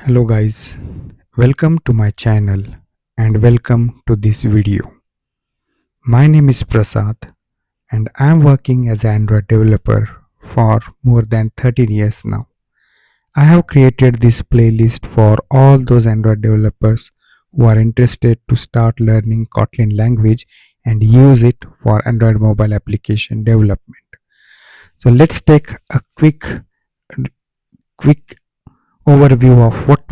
Hello guys, welcome to my channel and welcome to this video. My name is Prasad and I am working as an Android developer for more than 13 years now. I have created this playlist for all those Android developers who are interested to start learning Kotlin language and use it for Android mobile application development. So let's take a quick overview of what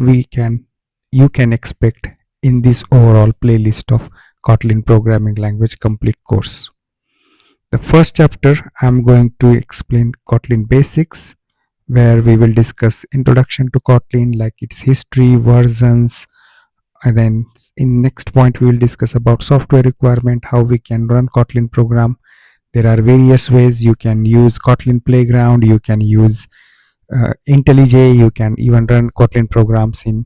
you can expect in this overall playlist of Kotlin programming language complete course. The first chapter I'm going to explain Kotlin basics, where we will discuss introduction to Kotlin, like its history, versions, and then in next point we will discuss about software requirement, how we can run Kotlin program. There are various ways you can use Kotlin Playground, you can use IntelliJ, you can even run Kotlin programs in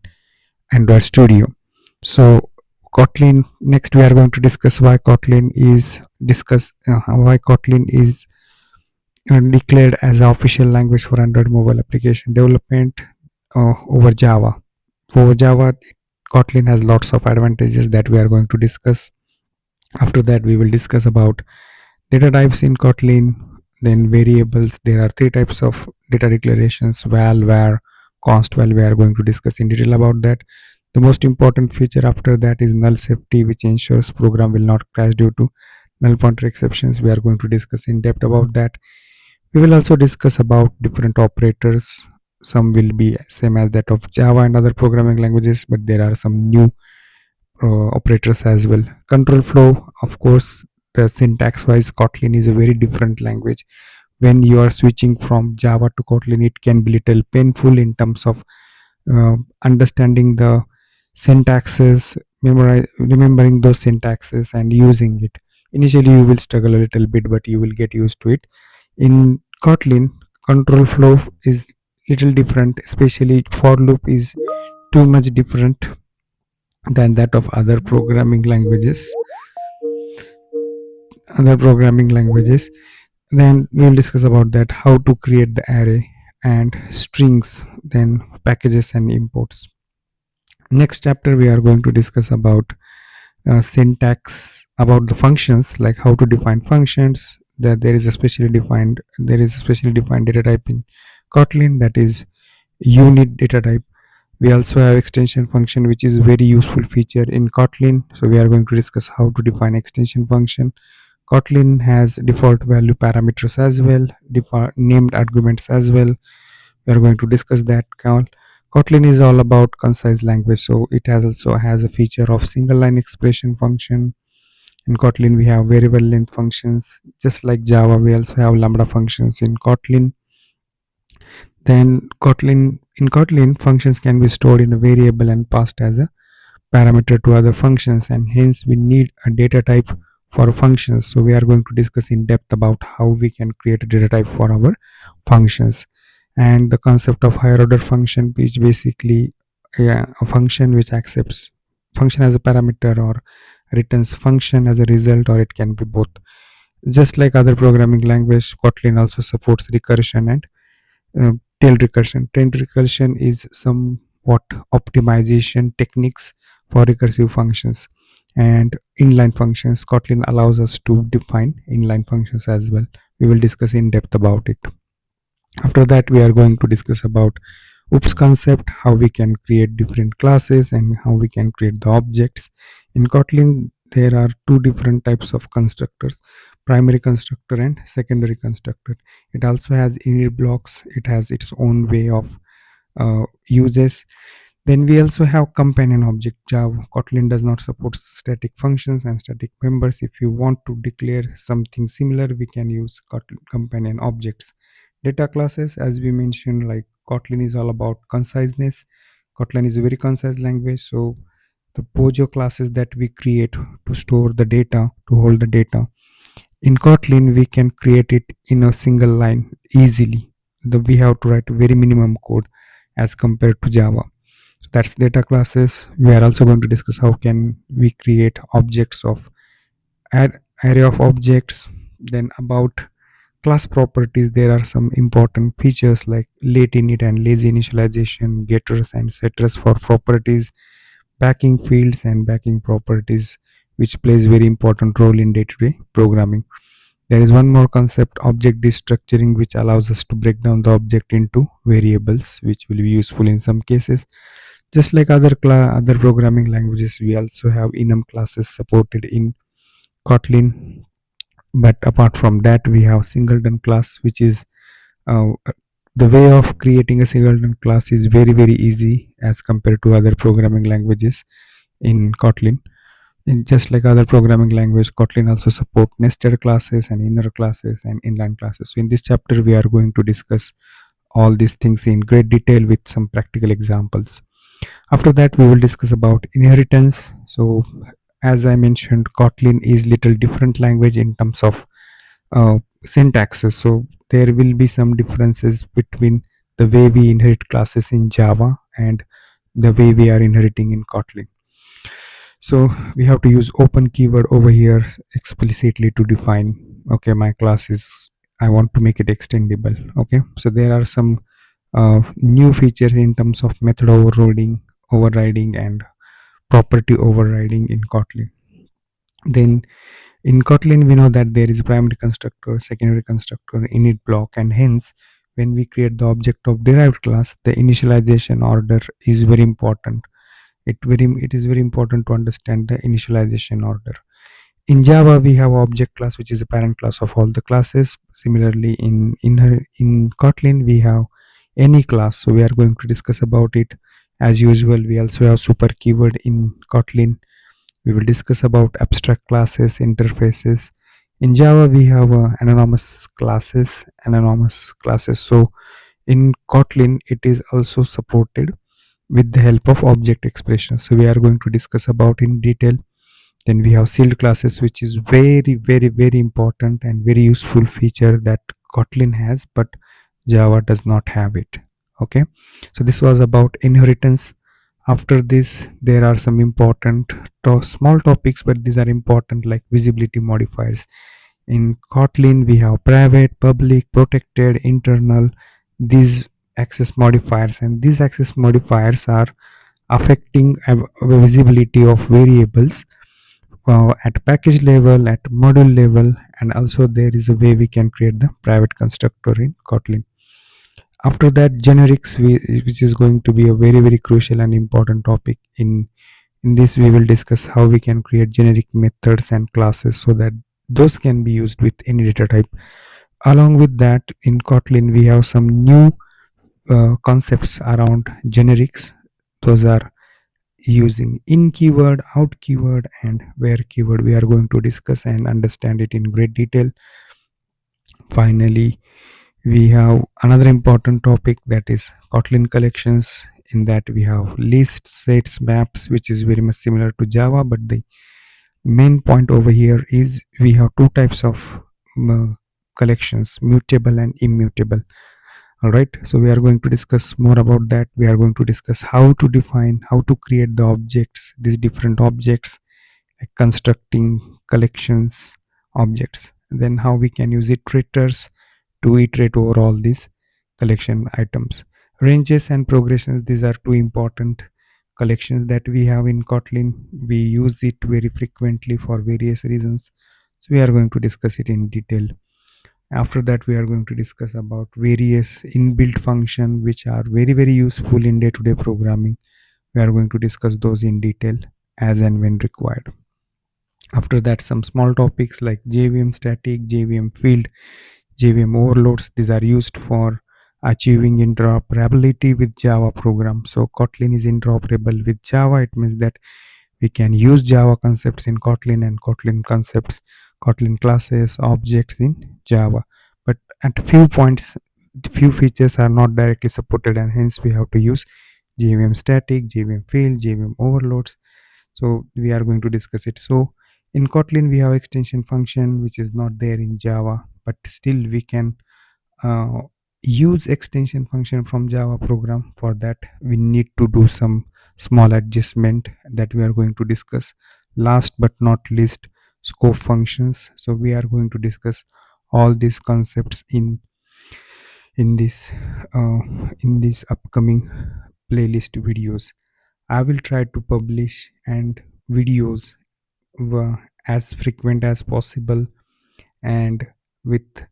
Android Studio. So Kotlin, next we are going to discuss why Kotlin is declared as an official language for Android mobile application development over Java. For Java, Kotlin has lots of advantages that we are going to discuss. After that, we will discuss about data types in Kotlin, then variables. There are three types of data declarations: val, var, const. Val, we are going to discuss in detail about that. The most important feature after that is null safety, which ensures program will not crash due to null pointer exceptions. We are going to discuss in depth about that. We will also discuss about different operators. Some will be same as that of Java and other programming languages, but there are some new operators as well. Control flow, of course, the syntax wise, Kotlin is a very different language. When you are switching from Java to Kotlin, it can be little painful in terms of understanding the syntaxes, remembering those syntaxes and using it. Initially you will struggle a little bit, but you will get used to it. In Kotlin, control flow is little different, especially for loop is too much different than that of other programming languages. Then we will discuss about that, how to create the array and strings, then packages and imports. Next chapter we are going to discuss about syntax, about the functions, like how to define functions. That there is a specially defined data type in Kotlin, that is unit data type. We also have extension function, which is very useful feature in Kotlin. So we are going to discuss how to define extension function. Kotlin has default value parameters as well, named arguments as well. We are going to discuss that. Kotlin is all about concise language, so it also has a feature of single line expression function. In Kotlin we have variable length functions. Just like Java, we also have Lambda functions in Kotlin. Then in Kotlin, functions can be stored in a variable and passed as a parameter to other functions, and hence we need a data type for functions. So we are going to discuss in depth about how we can create a data type for our functions, and the concept of higher order function, which basically a function which accepts function as a parameter or returns function as a result, or it can be both. Just like other programming language, Kotlin also supports recursion and tail recursion. Tail recursion is somewhat optimization techniques for recursive functions. And inline functions, Kotlin allows us to define inline functions as well. We will discuss in depth about it. After that, we are going to discuss about OOPS concept, how we can create different classes and how we can create the objects. In Kotlin, there are two different types of constructors: primary constructor and secondary constructor. It also has init blocks. It has its own way of uses. Then we also have companion object. Java Kotlin does not support static functions and static members. If you want to declare something similar, we can use Kotlin companion objects. Data classes, as we mentioned, like Kotlin is all about conciseness. Kotlin is a very concise language, so the Pojo classes that we create to store the data, to hold the data, in Kotlin we can create it in a single line easily. We have to write very minimum code as compared to Java. So that's data classes. We are also going to discuss how can we create objects of array of objects. Then about Class properties, there are some important features like Lateinit and Lazy initialization, getters and setters for properties, backing fields and backing properties, which plays very important role in day-to-day programming. There is one more concept, object destructuring, which allows us to break down the object into variables, which will be useful in some cases. Just like other programming languages, we also have enum classes supported in Kotlin. But apart from that, we have singleton class, which is uh, the way of creating a singleton class is very easy as compared to other programming languages in Kotlin. And just like other programming language, Kotlin also support nested classes and inner classes and inline classes. So in this chapter, we are going to discuss all these things in great detail with some practical examples. After that, we will discuss about inheritance. So as I mentioned, Kotlin is little different language in terms of syntaxes. So there will be some differences between the way we inherit classes in Java and the way we are inheriting in Kotlin. So we have to use open keyword over here explicitly to define, okay, my class is, I want to make it extendable. Okay, so there are some new features in terms of method overriding and property overriding in Kotlin. Then in Kotlin, we know that there is a primary constructor, secondary constructor, init block, and hence when we create the object of derived class, the initialization order is very important. It is very important to understand the initialization order. In Java, we have object class, which is a parent class of all the classes. Similarly, in Kotlin, we have any class. So we are going to discuss about it. As usual, we also have super keyword in Kotlin. We will discuss about abstract classes, interfaces. In Java, we have anonymous classes. So in Kotlin, it is also supported with the help of object expressions. So we are going to discuss about in detail. Then we have sealed classes, which is very important and very useful feature that Kotlin has, but Java does not have it. Okay, so this was about inheritance. After this, there are some important small topics, but these are important, like visibility modifiers. In Kotlin, we have private, public, protected, internal, these access modifiers, and these access modifiers are affecting visibility of variables at package level, at module level, and also there is a way we can create the private constructor in Kotlin. After that, generics, which is going to be a very crucial and important topic. In this, we will discuss how we can create generic methods and classes so that those can be used with any data type. Along with that, in Kotlin, we have some new concepts around generics. Those are using in keyword, out keyword, and where keyword. We are going to discuss and understand it in great detail. Finally, we have another important topic, that is Kotlin collections. In that, we have lists, sets, maps, which is very much similar to Java, but the main point over here is we have two types of collections, mutable and immutable. All right, so we are going to discuss more about that. We are going to discuss how to define, how to create the objects, these different objects, like constructing collections objects, then how we can use iterators to iterate over all these collection items. Ranges and progressions, these are two important collections that we have in Kotlin. We use it very frequently for various reasons, so we are going to discuss it in detail. After that, we are going to discuss about various inbuilt functions which are very useful in day-to-day programming. We are going to discuss those in detail as and when required. After that, some small topics like JVM static, JVM field, JVM overloads. These are used for achieving interoperability with Java programs. So Kotlin is interoperable with Java. It means that we can use Java concepts in Kotlin and Kotlin concepts, Kotlin classes, objects in Java. But at few points, few features are not directly supported, and hence we have to use JVM static, JVM field, JVM overloads. So we are going to discuss it. So in Kotlin, we have extension function, which is not there in Java, but still we can uh, use extension function from Java program. For that, we need to do some small adjustment that we are going to discuss. Last but not least, scope functions. So we are going to discuss all these concepts in this uh, in these upcoming playlist videos. I will try to publish and videos as frequent as possible, and with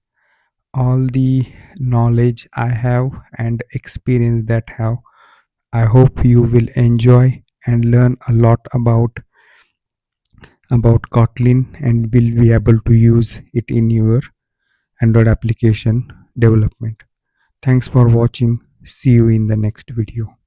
all the knowledge I have and experience that have. I hope you will enjoy and learn a lot about Kotlin and will be able to use it in your Android application development. Thanks for watching. See you in the next video.